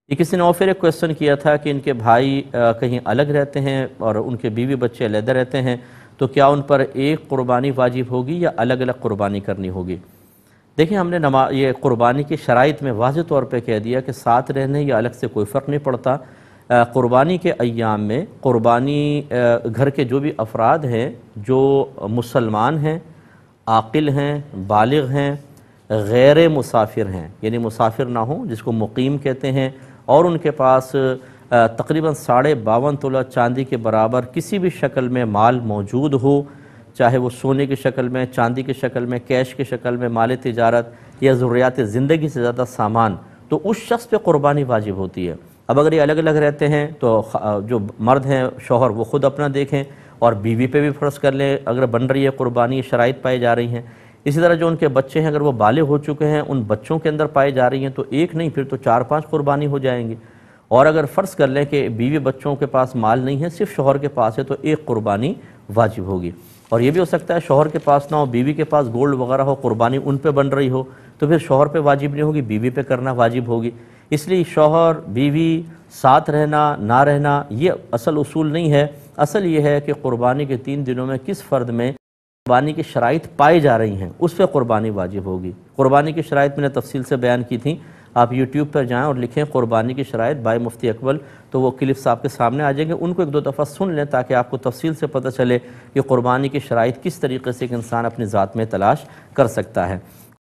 یہ کسی نے اور پھر ایک کویسچن کیا تھا کہ ان کے بھائی کہیں الگ رہتے ہیں اور ان کے بیوی بچے علیحدہ رہتے ہیں، تو کیا ان پر ایک قربانی واجب ہوگی یا الگ الگ قربانی کرنی ہوگی؟ دیکھیں، ہم نے یہ قربانی کی شرائط میں واضح طور پہ کہہ دیا کہ ساتھ رہنے یا الگ سے کوئی فرق نہیں پڑتا۔ قربانی کے ایام میں قربانی گھر کے جو بھی افراد ہیں جو مسلمان ہیں، عاقل ہیں، بالغ ہیں، غیر مسافر ہیں، یعنی مسافر نہ ہوں جس کو مقیم کہتے ہیں، اور ان کے پاس تقریباً 52.5 تولہ چاندی کے برابر کسی بھی شکل میں مال موجود ہو، چاہے وہ سونے کی شکل میں، چاندی کی شکل میں، کیش کی شکل میں، مال تجارت یا ضروریات زندگی سے زیادہ سامان، تو اس شخص پہ قربانی واجب ہوتی ہے۔ اب اگر یہ الگ الگ رہتے ہیں تو جو مرد ہیں شوہر وہ خود اپنا دیکھیں، اور بیوی پہ بھی فرض کر لیں اگر بن رہی ہے قربانی، شرائط پائی جا رہی ہیں۔ اسی طرح جو ان کے بچے ہیں اگر وہ بالغ ہو چکے ہیں، ان بچوں کے اندر پائی جا رہی ہیں، تو ایک نہیں پھر تو 4-5 قربانی ہو جائیں گی۔ اور اگر فرض کر لیں کہ بیوی بچوں کے پاس مال نہیں ہے، صرف شوہر کے پاس ہے، تو ایک قربانی واجب ہوگی۔ اور یہ بھی ہو سکتا ہے شوہر کے پاس نہ ہو، بیوی کے پاس گولڈ وغیرہ ہو، قربانی ان پہ بن رہی ہو، تو پھر شوہر پہ واجب نہیں ہوگی، بیوی پہ کرنا واجب ہوگی۔ اس لیے شوہر بیوی ساتھ رہنا نہ رہنا یہ اصل اصول نہیں ہے، اصل یہ ہے کہ قربانی کے 3 دنوں میں کس فرد میں قربانی کی شرائط پائی جا رہی ہیں، اس پہ قربانی واجب ہوگی۔ قربانی کی شرائط میں نے تفصیل سے بیان کی تھی، آپ یوٹیوب پر جائیں اور لکھیں قربانی کی شرائط بائی مفتی اکمل، تو وہ کلپس آپ کے سامنے آ جائیں گے، ان کو 1-2 دفعہ سن لیں تاکہ آپ کو تفصیل سے پتہ چلے کہ قربانی کی شرائط کس طریقے سے ایک انسان اپنی ذات میں تلاش کر سکتا ہے۔